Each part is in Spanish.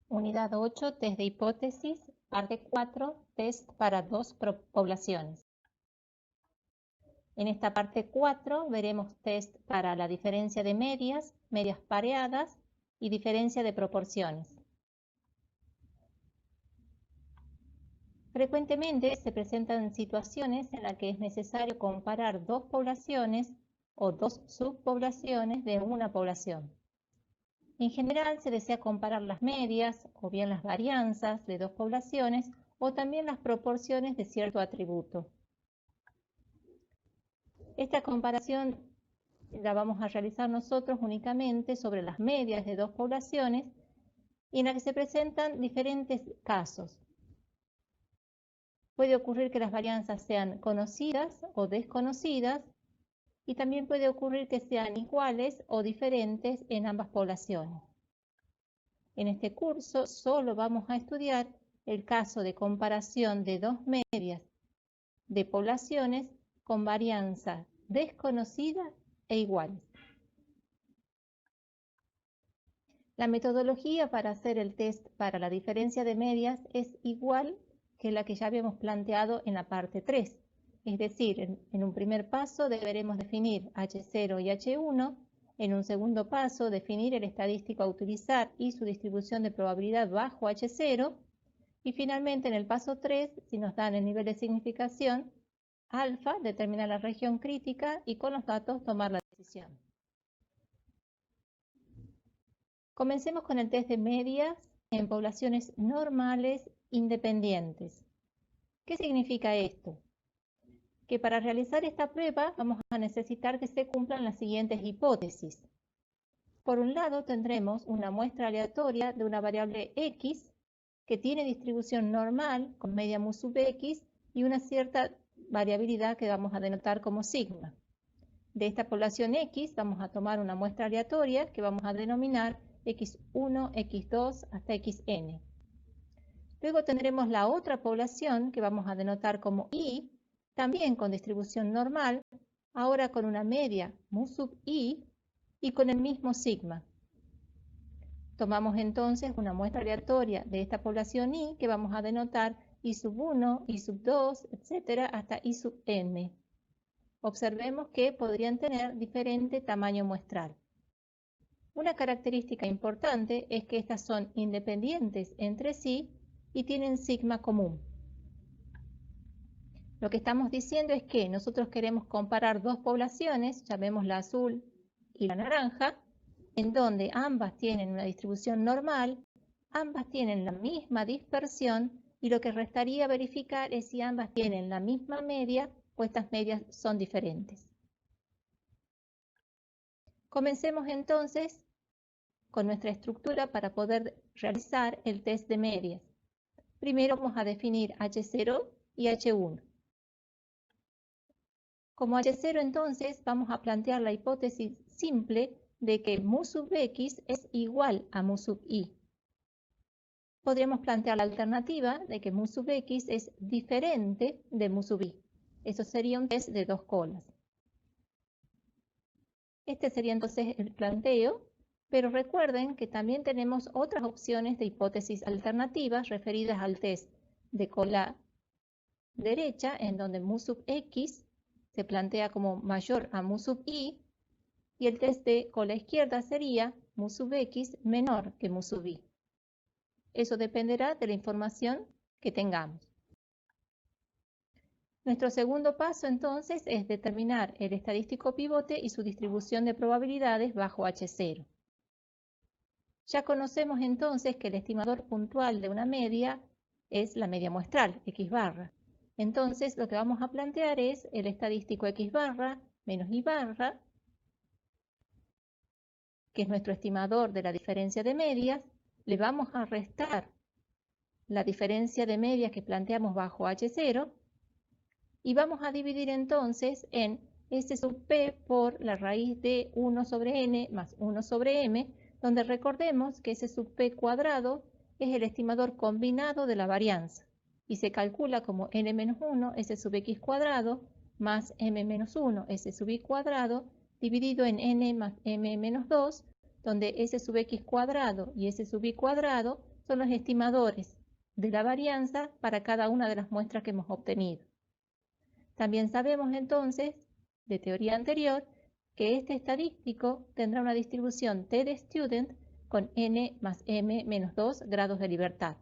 Unidad 8, test de hipótesis, parte 4, test para dos poblaciones. En esta parte 4 veremos test para la diferencia de medias, medias pareadas y diferencia de proporciones. Frecuentemente se presentan situaciones en las que es necesario comparar dos poblaciones o dos subpoblaciones de una población. En general se desea comparar las medias o bien las varianzas de dos poblaciones o también las proporciones de cierto atributo. Esta comparación la vamos a realizar nosotros únicamente sobre las medias de dos poblaciones y en la que se presentan diferentes casos. Puede ocurrir que las varianzas sean conocidas o desconocidas y también puede ocurrir que sean iguales o diferentes en ambas poblaciones. En este curso solo vamos a estudiar el caso de comparación de dos medias de poblaciones con varianza desconocida e iguales. La metodología para hacer el test para la diferencia de medias es igual que la que ya habíamos planteado en la parte 3. Es decir, en un primer paso deberemos definir H0 y H1, en un segundo paso definir el estadístico a utilizar y su distribución de probabilidad bajo H0, y finalmente en el paso 3, si nos dan el nivel de significación alfa, determinar la región crítica y con los datos tomar la decisión. Comencemos con el test de medias en poblaciones normales independientes. ¿Qué significa esto? Que para realizar esta prueba vamos a necesitar que se cumplan las siguientes hipótesis. Por un lado tendremos una muestra aleatoria de una variable x que tiene distribución normal con media mu sub x y una cierta variabilidad que vamos a denotar como sigma. De esta población x vamos a tomar una muestra aleatoria que vamos a denominar x1, x2 hasta xn. Luego tendremos la otra población que vamos a denotar como y, también con distribución normal, ahora con una media mu sub i y con el mismo sigma. Tomamos entonces una muestra aleatoria de esta población i que vamos a denotar i sub 1, i sub 2, etc. hasta i sub n. Observemos que podrían tener diferente tamaño muestral. Una característica importante es que estas son independientes entre sí y tienen sigma común. Lo que estamos diciendo es que nosotros queremos comparar dos poblaciones, llamémosla azul y la naranja, en donde ambas tienen una distribución normal, ambas tienen la misma dispersión y lo que restaría verificar es si ambas tienen la misma media o estas medias son diferentes. Comencemos entonces con nuestra estructura para poder realizar el test de medias. Primero vamos a definir H0 y H1. Como H0 entonces vamos a plantear la hipótesis simple de que mu sub x es igual a mu sub i. Podríamos plantear la alternativa de que mu sub x es diferente de mu sub i. Eso sería un test de dos colas. Este sería entonces el planteo, pero recuerden que también tenemos otras opciones de hipótesis alternativas referidas al test de cola derecha, en donde mu sub x se plantea como mayor a mu sub i, y el test de cola izquierda sería mu sub x menor que mu sub i. Eso dependerá de la información que tengamos. Nuestro segundo paso entonces es determinar el estadístico pivote y su distribución de probabilidades bajo H0. Ya conocemos entonces que el estimador puntual de una media es la media muestral, x barra. Entonces lo que vamos a plantear es el estadístico x barra menos y barra, que es nuestro estimador de la diferencia de medias. Le vamos a restar la diferencia de medias que planteamos bajo H0 y vamos a dividir entonces en S sub P por la raíz de 1 sobre n más 1 sobre m, donde recordemos que S sub P cuadrado es el estimador combinado de la varianza y se calcula como n menos 1 S sub x cuadrado más m menos 1 S sub y cuadrado dividido en n más m menos 2, donde S sub x cuadrado y S sub y cuadrado son los estimadores de la varianza para cada una de las muestras que hemos obtenido. También sabemos entonces, de teoría anterior, que este estadístico tendrá una distribución t de student con n más m menos 2 grados de libertad.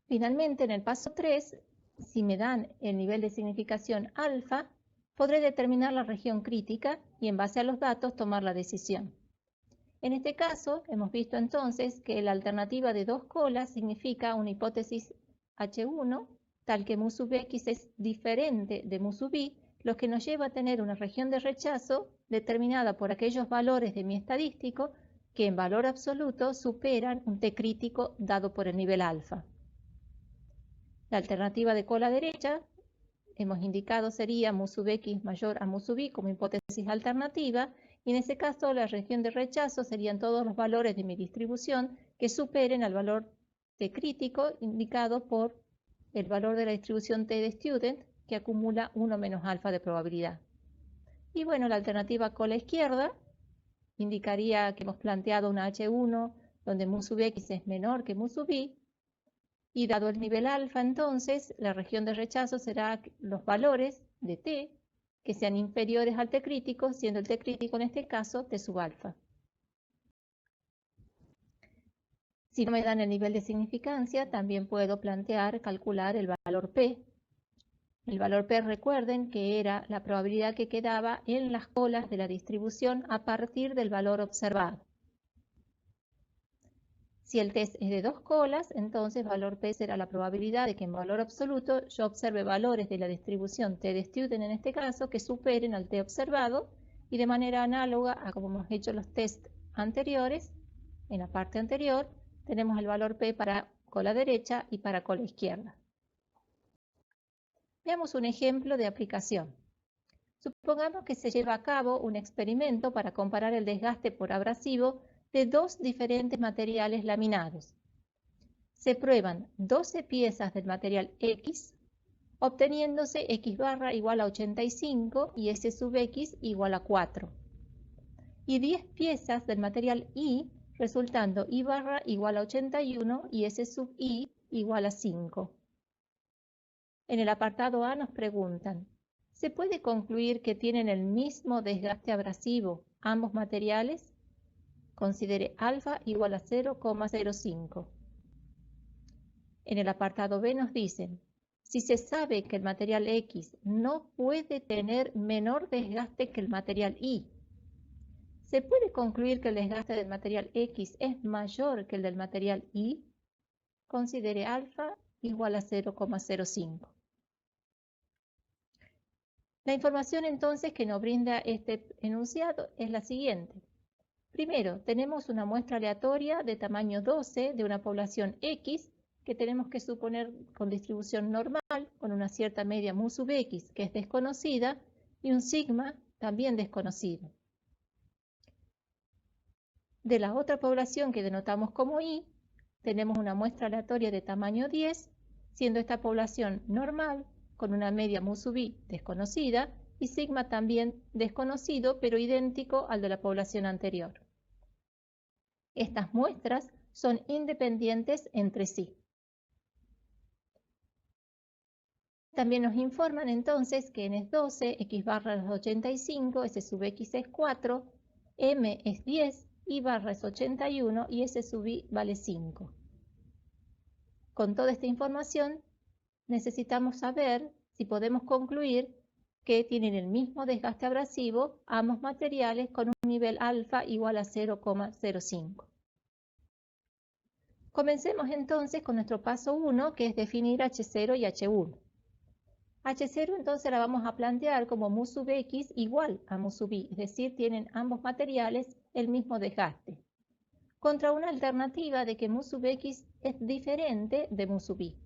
Finalmente, en el paso 3, si me dan el nivel de significación alfa, podré determinar la región crítica y en base a los datos tomar la decisión. En este caso, hemos visto entonces que la alternativa de 2 colas significa una hipótesis H1, tal que mu sub x es diferente de mu sub y, lo que nos lleva a tener una región de rechazo determinada por aquellos valores de mi estadístico que en valor absoluto superan un t crítico dado por el nivel alfa. La alternativa de cola derecha, hemos indicado, sería mu sub x mayor a mu sub y como hipótesis alternativa, y en ese caso la región de rechazo serían todos los valores de mi distribución que superen al valor t crítico indicado por el valor de la distribución t de student, que acumula 1 menos alfa de probabilidad. Y bueno, la alternativa cola izquierda indicaría que hemos planteado una H1 donde mu sub x es menor que mu sub y, y dado el nivel alfa, entonces, la región de rechazo será los valores de t que sean inferiores al t crítico, siendo el t crítico en este caso t sub alfa. Si no me dan el nivel de significancia, también puedo calcular el valor p. El valor p, recuerden que era la probabilidad que quedaba en las colas de la distribución a partir del valor observado. Si el test es de 2 colas, entonces valor p será la probabilidad de que en valor absoluto yo observe valores de la distribución t de student en este caso que superen al t observado, y de manera análoga a como hemos hecho los test anteriores, en la parte anterior tenemos el valor p para cola derecha y para cola izquierda. Veamos un ejemplo de aplicación. Supongamos que se lleva a cabo un experimento para comparar el desgaste por abrasivo de 2 diferentes materiales laminados. Se prueban 12 piezas del material X, obteniéndose X barra igual a 85 y S sub X igual a 4. Y 10 piezas del material Y, resultando Y barra igual a 81 y S sub Y igual a 5. En el apartado A nos preguntan, ¿se puede concluir que tienen el mismo desgaste abrasivo ambos materiales? Considere alfa igual a 0,05. En el apartado B nos dicen, si se sabe que el material X no puede tener menor desgaste que el material Y, ¿se puede concluir que el desgaste del material X es mayor que el del material Y? Considere alfa igual a 0,05. La información entonces que nos brinda este enunciado es la siguiente. Primero, tenemos una muestra aleatoria de tamaño 12 de una población X que tenemos que suponer con distribución normal, con una cierta media mu sub X que es desconocida y un sigma también desconocido. De la otra población que denotamos como Y, tenemos una muestra aleatoria de tamaño 10, siendo esta población normal, con una media mu sub I desconocida y sigma también desconocido, pero idéntico al de la población anterior. Estas muestras son independientes entre sí. También nos informan entonces que n es 12, x barra es 85, s sub x es 4, m es 10, y barra es 81 y s sub i vale 5. Con toda esta información necesitamos saber si podemos concluir que tienen el mismo desgaste abrasivo ambos materiales con un nivel alfa igual a 0,05. Comencemos entonces con nuestro paso 1, que es definir H0 y H1. H0 entonces la vamos a plantear como mu sub x igual a mu sub y, es decir, tienen ambos materiales el mismo desgaste, contra una alternativa de que mu sub x es diferente de mu sub y.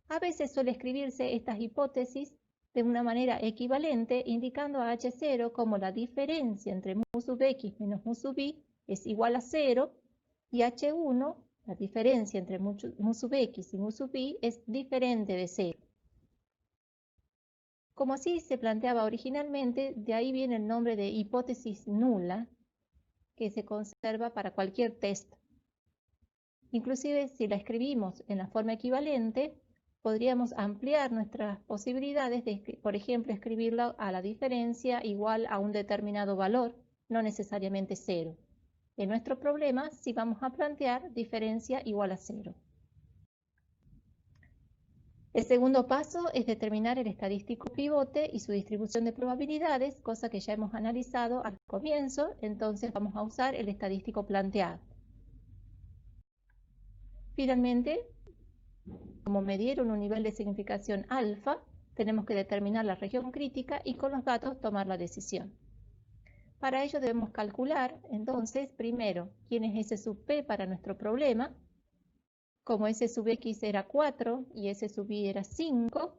A veces suele escribirse estas hipótesis de una manera equivalente, indicando a H0 como la diferencia entre mu sub x menos mu sub y es igual a 0, y H1, la diferencia entre mu sub x y mu sub y, es diferente de 0. Como así se planteaba originalmente, de ahí viene el nombre de hipótesis nula, que se conserva para cualquier test. Inclusive si la escribimos en la forma equivalente, podríamos ampliar nuestras posibilidades de, por ejemplo, escribirla a la diferencia igual a un determinado valor, no necesariamente 0. En nuestro problema, sí vamos a plantear diferencia igual a 0. El segundo paso es determinar el estadístico pivote y su distribución de probabilidades, cosa que ya hemos analizado al comienzo, entonces vamos a usar el estadístico planteado. Finalmente, como me dieron un nivel de significación alfa, tenemos que determinar la región crítica y con los datos tomar la decisión. Para ello debemos calcular, entonces, primero, quién es S sub P para nuestro problema. Como S sub X era 4 y S sub Y era 5,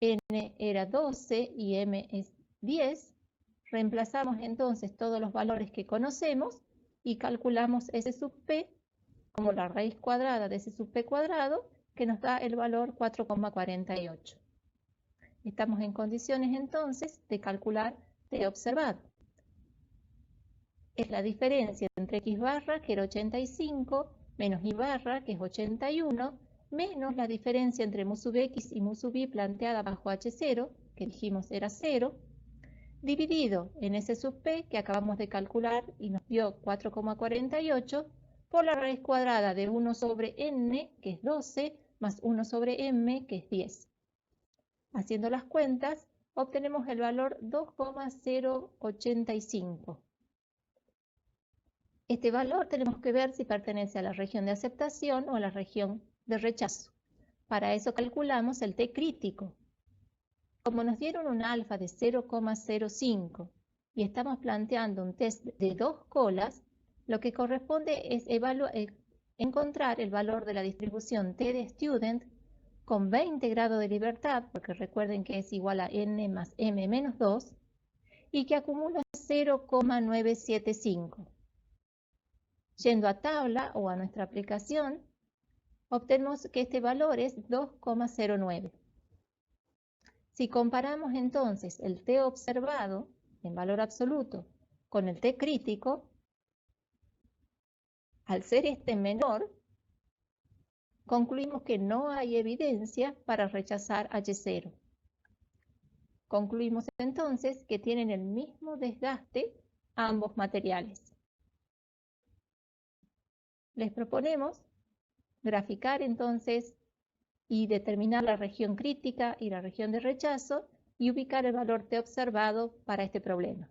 N era 12 y M es 10, reemplazamos entonces todos los valores que conocemos y calculamos S sub P como la raíz cuadrada de S sub P cuadrado, que nos da el valor 4,48. Estamos en condiciones entonces de calcular T observado. Es la diferencia entre X barra, que era 85, menos Y barra, que es 81, menos la diferencia entre mu sub X y mu sub Y planteada bajo H0, que dijimos era 0, dividido en S sub P, que acabamos de calcular y nos dio 4,48, por la raíz cuadrada de 1 sobre n, que es 12, más 1 sobre m, que es 10. Haciendo las cuentas, obtenemos el valor 2,085. Este valor tenemos que ver si pertenece a la región de aceptación o a la región de rechazo. Para eso calculamos el T crítico. Como nos dieron un alfa de 0,05 y estamos planteando un test de 2 colas, lo que corresponde es encontrar el valor de la distribución T de student con 20 grados de libertad, porque recuerden que es igual a n más m menos 2, y que acumula 0,975. Yendo a tabla o a nuestra aplicación, obtenemos que este valor es 2,09. Si comparamos entonces el T observado en valor absoluto con el T crítico, al ser este menor, concluimos que no hay evidencia para rechazar H0. Concluimos entonces que tienen el mismo desgaste ambos materiales. Les proponemos graficar entonces y determinar la región crítica y la región de rechazo y ubicar el valor T observado para este problema.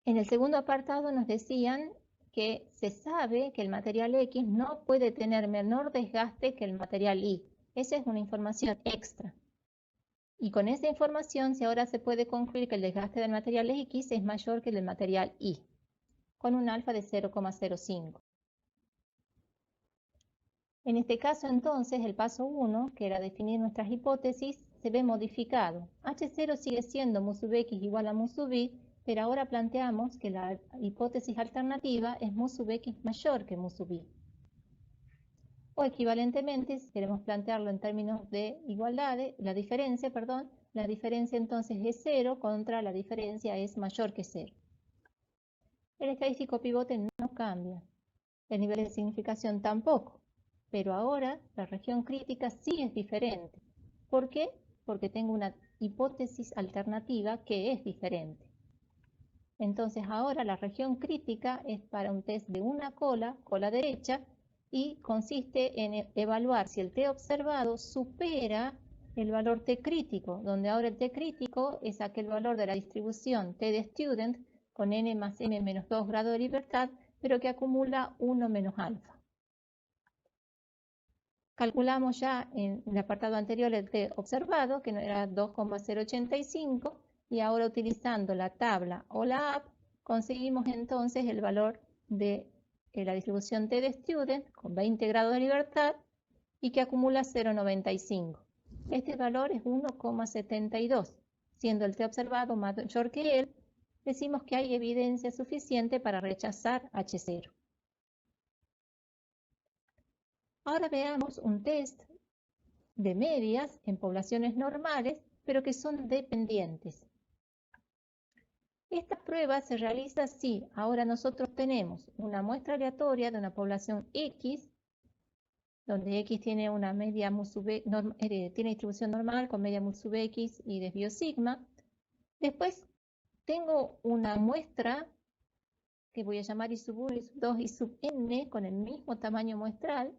En el segundo apartado nos decían que se sabe que el material X no puede tener menor desgaste que el material Y. Esa es una información extra. Y con esa información, si ahora se puede concluir que el desgaste del material X es mayor que el del material Y, con un alfa de 0,05. En este caso, entonces, el paso 1, que era definir nuestras hipótesis, se ve modificado. H0 sigue siendo mu sub X igual a mu sub Y, pero ahora planteamos que la hipótesis alternativa es mu sub X mayor que mu sub Y. O equivalentemente, si queremos plantearlo en términos de igualdades, la diferencia entonces es 0 contra la diferencia es mayor que 0. El estadístico pivote no cambia, el nivel de significación tampoco, pero ahora la región crítica sí es diferente. ¿Por qué? Porque tengo una hipótesis alternativa que es diferente. Entonces ahora la región crítica es para un test de una cola derecha, y consiste en evaluar si el T observado supera el valor T crítico, donde ahora el T crítico es aquel valor de la distribución T de student con n más m menos 2 grados de libertad, pero que acumula 1 menos alfa. Calculamos ya en el apartado anterior el T observado, que era 2,085, y ahora utilizando la tabla o la app, conseguimos entonces el valor de la distribución T de student con 20 grados de libertad y que acumula 0,95. Este valor es 1,72. Siendo el T observado mayor que él, decimos que hay evidencia suficiente para rechazar H0. Ahora veamos un test de medias en poblaciones normales, pero que son dependientes. Esta prueba se realiza si ahora nosotros tenemos una muestra aleatoria de una población X, donde X tiene una media mu sub X, tiene distribución normal con media mu sub X y desvío sigma. Después tengo una muestra que voy a llamar I sub 1, I sub 2, I sub n, con el mismo tamaño muestral,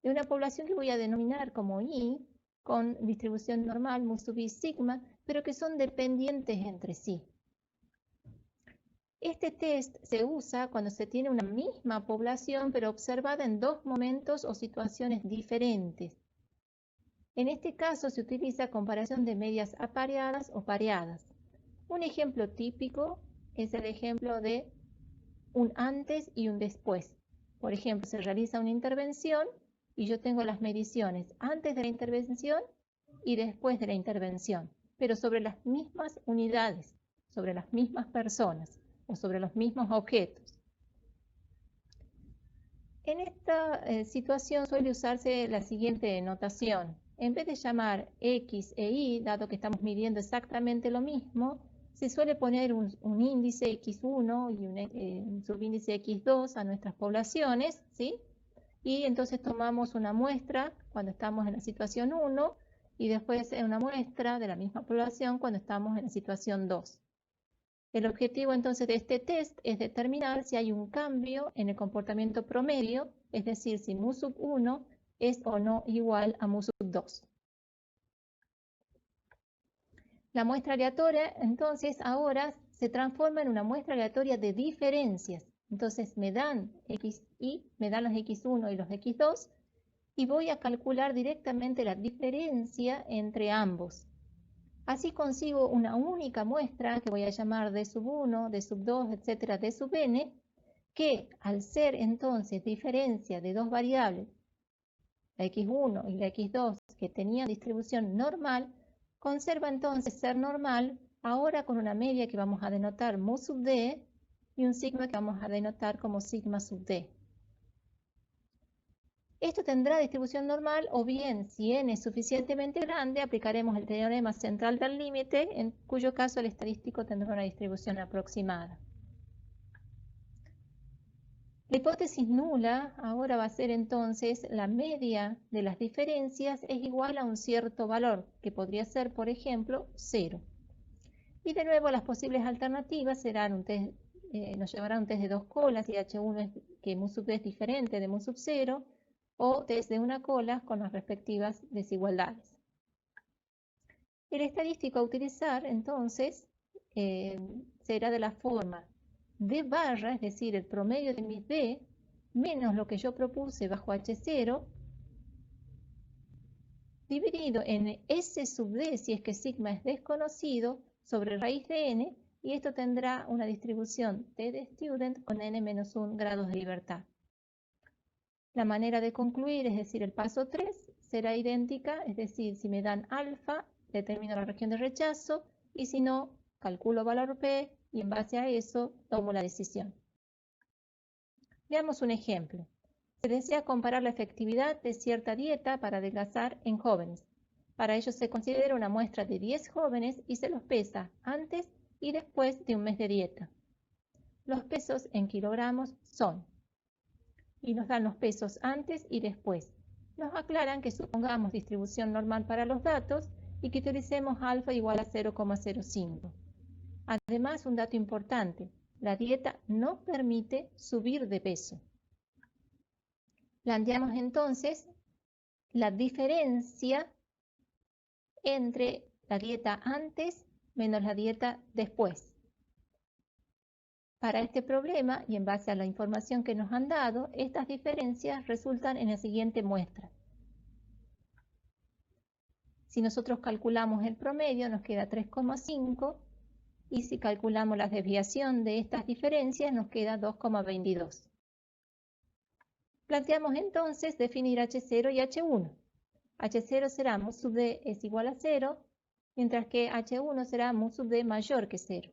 de una población que voy a denominar como I, con distribución normal mu sub I sigma, pero que son dependientes entre sí. Este test se usa cuando se tiene una misma población, pero observada en dos momentos o situaciones diferentes. En este caso se utiliza comparación de medias apareadas o pareadas. Un ejemplo típico es el ejemplo de un antes y un después. Por ejemplo, se realiza una intervención y yo tengo las mediciones antes de la intervención y después de la intervención, pero sobre las mismas unidades, sobre las mismas personas o sobre los mismos objetos. En esta situación suele usarse la siguiente notación. En vez de llamar X e Y, dado que estamos midiendo exactamente lo mismo, se suele poner un índice X1 y un subíndice X2 a nuestras poblaciones, ¿sí? Y entonces tomamos una muestra cuando estamos en la situación 1 y después una muestra de la misma población cuando estamos en la situación 2. El objetivo entonces de este test es determinar si hay un cambio en el comportamiento promedio, es decir, si mu sub 1 es o no igual a mu sub 2. La muestra aleatoria, entonces, ahora se transforma en una muestra aleatoria de diferencias. Entonces me dan XY, me dan los X1 y los X2, y voy a calcular directamente la diferencia entre ambos. Así consigo una única muestra que voy a llamar D sub 1, D sub 2, etcétera, D sub n, que al ser entonces diferencia de dos variables, la X1 y la X2, que tenían distribución normal, conserva entonces ser normal, ahora con una media que vamos a denotar mu sub d y un sigma que vamos a denotar como sigma sub d. Esto tendrá distribución normal, o bien, si n es suficientemente grande, aplicaremos el teorema central del límite, en cuyo caso el estadístico tendrá una distribución aproximada. La hipótesis nula ahora va a ser entonces la media de las diferencias es igual a un cierto valor, que podría ser, por ejemplo, 0. Y de nuevo las posibles alternativas serán un test, nos llevará a un test de dos colas y H1 es que mu sub d es diferente de mu sub 0, o test de una cola con las respectivas desigualdades. El estadístico a utilizar entonces será de la forma D barra, es decir, el promedio de mis D, menos lo que yo propuse bajo H0, dividido en S sub D, si es que sigma es desconocido, sobre raíz de n, y esto tendrá una distribución T de student con n-1 grados de libertad. La manera de concluir, es decir, el paso 3, será idéntica, es decir, si me dan alfa, determino la región de rechazo, y si no, calculo valor P, y en base a eso tomo la decisión. Veamos un ejemplo. Se desea comparar la efectividad de cierta dieta para adelgazar en jóvenes. Para ello se considera una muestra de 10 jóvenes y se los pesa antes y después de un mes de dieta. Los pesos en kilogramos son, y nos dan los pesos antes y después. Nos aclaran que supongamos distribución normal para los datos y que utilicemos alfa igual a 0,05. Además, un dato importante, la dieta no permite subir de peso. Planteamos entonces la diferencia entre la dieta antes menos la dieta después. Para este problema, y en base a la información que nos han dado, estas diferencias resultan en la siguiente muestra. Si nosotros calculamos el promedio, nos queda 3,5, y si calculamos la desviación de estas diferencias, nos queda 2,22. Planteamos entonces definir H0 y H1. H0 será mu sub d es igual a 0, mientras que H1 será mu sub d mayor que 0.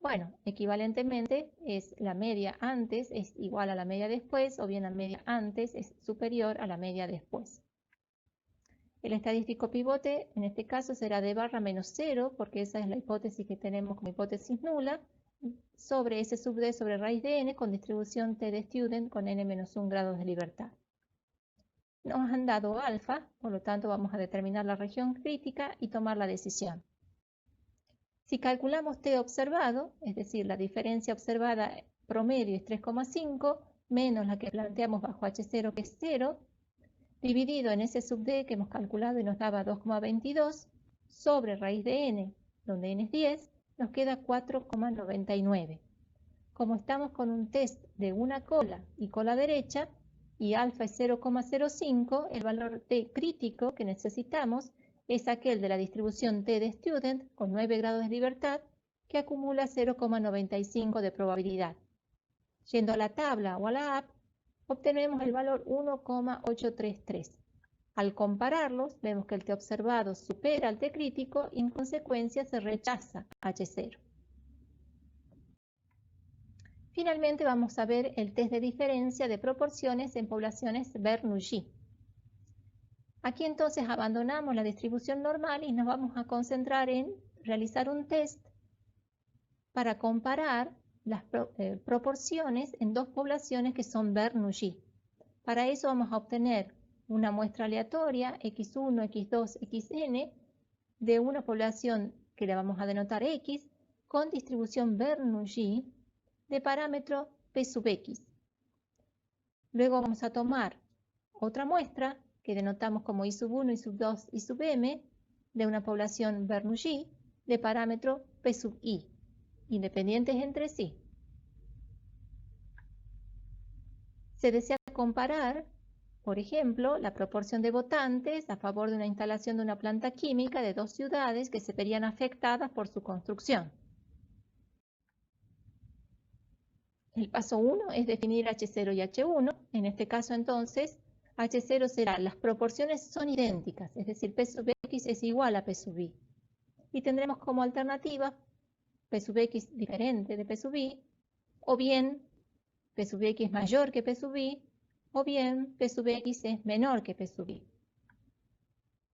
Bueno, equivalentemente es la media antes es igual a la media después, o bien la media antes es superior a la media después. El estadístico pivote en este caso será d barra menos 0, porque esa es la hipótesis que tenemos como hipótesis nula, sobre S sub d sobre raíz de n con distribución t de student con n menos 1 grados de libertad. Nos han dado alfa, por lo tanto vamos a determinar la región crítica y tomar la decisión. Si calculamos t observado, es decir, la diferencia observada promedio es 3,5, menos la que planteamos bajo H0 que es 0, dividido en S sub d que hemos calculado y nos daba 2,22, sobre raíz de n, donde n es 10, nos queda 4,99. Como estamos con un test de una cola y cola derecha, y alfa es 0,05, el valor t crítico que necesitamos es aquel de la distribución t de student con 9 grados de libertad que acumula 0,95 de probabilidad. Yendo a la tabla o a la app, obtenemos el valor 1,833. Al compararlos, vemos que el t observado supera al t crítico y en consecuencia se rechaza H0. Finalmente vamos a ver el test de diferencia de proporciones en poblaciones Bernoulli. Aquí entonces abandonamos la distribución normal y nos vamos a concentrar en realizar un test para comparar las proporciones en dos poblaciones que son Bernoulli. Para eso vamos a obtener una muestra aleatoria x1, x2, xn de una población que le vamos a denotar x con distribución Bernoulli de parámetro p sub x. Luego vamos a tomar otra muestra que denotamos como I sub 1, I sub 2, I sub m de una población Bernoulli de parámetro p sub i, independientes entre sí. Se desea comparar, por ejemplo, la proporción de votantes a favor de una instalación de una planta química de dos ciudades que se verían afectadas por su construcción. El paso 1 es definir H0 y H1. En este caso, entonces, H0 será, las proporciones son idénticas, es decir, P sub X es igual a P sub I. Y tendremos como alternativa P sub X diferente de P sub I, o bien P sub X mayor que P sub I, o bien P sub X es menor que P sub I.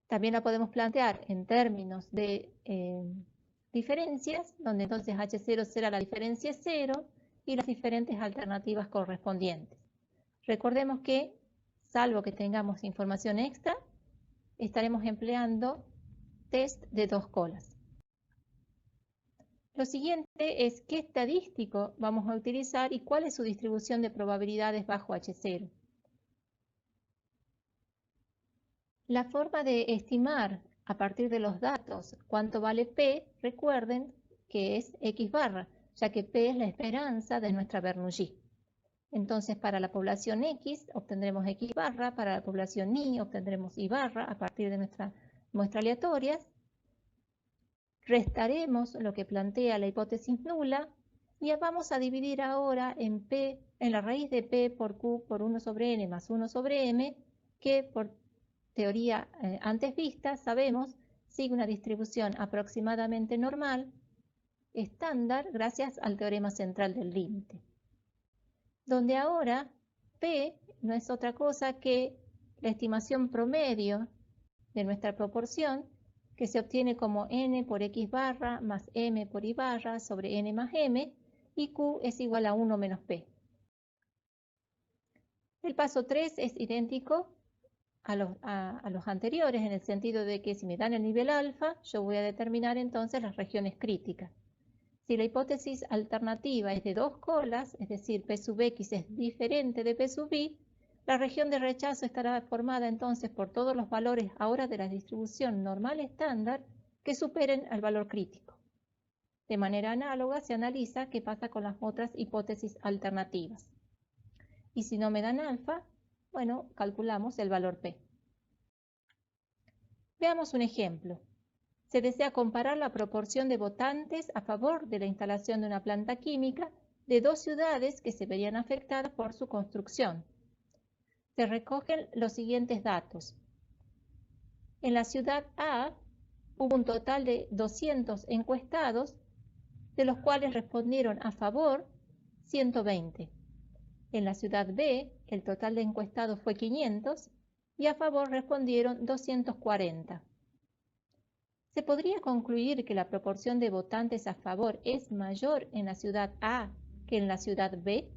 También la podemos plantear en términos de diferencias, donde entonces H0 será la diferencia 0 y las diferentes alternativas correspondientes. Recordemos que, salvo que tengamos información extra, estaremos empleando test de dos colas. Lo siguiente es qué estadístico vamos a utilizar y cuál es su distribución de probabilidades bajo H0. La forma de estimar a partir de los datos cuánto vale P, recuerden que es X barra, ya que P es la esperanza de nuestra Bernoulli. Entonces, para la población X obtendremos X barra, para la población Y obtendremos Y barra a partir de nuestra muestra aleatoria. Restaremos lo que plantea la hipótesis nula y vamos a dividir ahora en la raíz de P por Q por 1 sobre N más 1 sobre M, que por teoría antes vista sabemos sigue una distribución aproximadamente normal, estándar, gracias al teorema central del límite. Donde ahora P no es otra cosa que la estimación promedio de nuestra proporción, que se obtiene como n por x barra más m por y barra sobre n más m, y q es igual a 1 menos p. El paso 3 es idéntico a los anteriores, en el sentido de que si me dan el nivel alfa, yo voy a determinar entonces las regiones críticas. Si la hipótesis alternativa es de dos colas, es decir, P sub X es diferente de P sub I, la región de rechazo estará formada entonces por todos los valores ahora de la distribución normal estándar que superen al valor crítico. De manera análoga se analiza qué pasa con las otras hipótesis alternativas. Y si no me dan alfa, bueno, calculamos el valor P. Veamos un ejemplo. Se desea comparar la proporción de votantes a favor de la instalación de una planta química de dos ciudades que se verían afectadas por su construcción. Se recogen los siguientes datos. En la ciudad A hubo un total de 200 encuestados, de los cuales respondieron a favor 120. En la ciudad B, el total de encuestados fue 500 y a favor respondieron 240. ¿Se podría concluir que la proporción de votantes a favor es mayor en la ciudad A que en la ciudad B?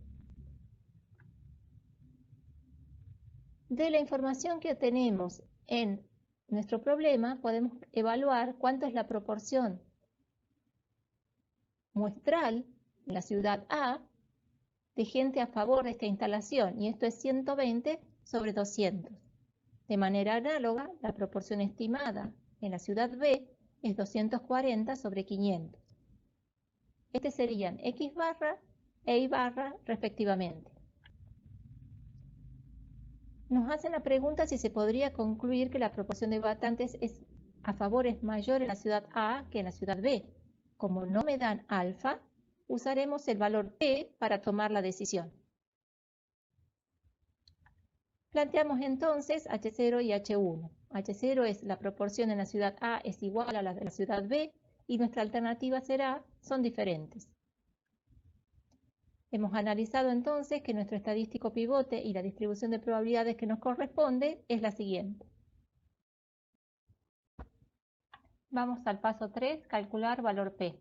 De la información que tenemos en nuestro problema, podemos evaluar cuánto es la proporción muestral en la ciudad A de gente a favor de esta instalación, y esto es 120 sobre 200. De manera análoga, la proporción estimada en la ciudad B es 240 sobre 500. Estos serían X barra e Y barra respectivamente. Nos hacen la pregunta si se podría concluir que la proporción de votantes a favor es mayor en la ciudad A que en la ciudad B. Como no me dan alfa, usaremos el valor P para tomar la decisión. Planteamos entonces H0 y H1. H0 es la proporción en la ciudad A es igual a la de la ciudad B y nuestra alternativa será son diferentes. Hemos analizado entonces que nuestro estadístico pivote y la distribución de probabilidades que nos corresponde es la siguiente. Vamos al paso 3, calcular valor P.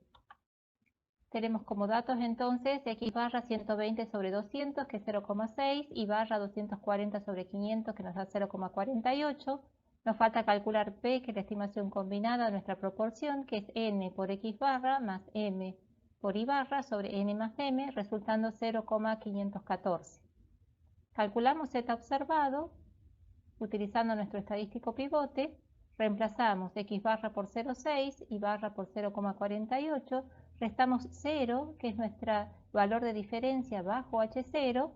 Tenemos como datos entonces X barra 120 sobre 200, que es 0,6, y barra 240 sobre 500, que nos da 0,48. Nos falta calcular P, que es la estimación combinada de nuestra proporción, que es N por X barra más M por Y barra sobre N más M, resultando 0,514. Calculamos Z observado, utilizando nuestro estadístico pivote, reemplazamos X barra por 0,6 y barra por 0,48, restamos 0, que es nuestro valor de diferencia bajo H0,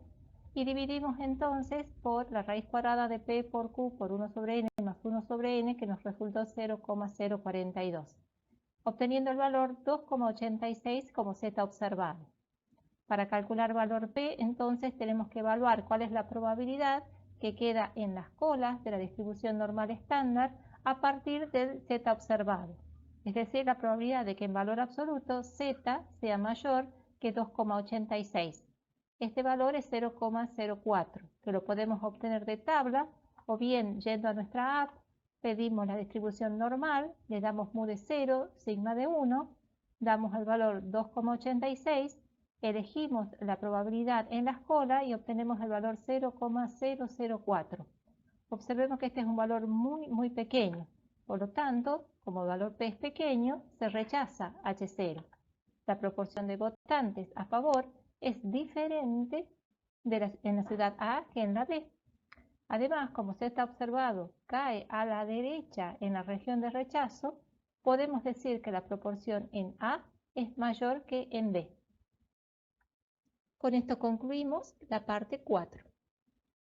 y dividimos entonces por la raíz cuadrada de P por Q por 1 sobre N más 1 sobre N, que nos resultó 0,042, obteniendo el valor 2,86 como Z observado. Para calcular valor P, entonces tenemos que evaluar cuál es la probabilidad que queda en las colas de la distribución normal estándar a partir del Z observado. Es decir, la probabilidad de que en valor absoluto Z sea mayor que 2,86. Este valor es 0,04, que lo podemos obtener de tabla o bien yendo a nuestra app, pedimos la distribución normal, le damos mu de 0, sigma de 1, damos el valor 2,86, elegimos la probabilidad en la cola y obtenemos el valor 0,004. Observemos que este es un valor muy pequeño. Por lo tanto, como el valor P es pequeño, se rechaza H0. La proporción de votantes a favor es diferente en la ciudad A que en la B. Además, como se está observado, cae a la derecha en la región de rechazo, podemos decir que la proporción en A es mayor que en B. Con esto concluimos la parte 4.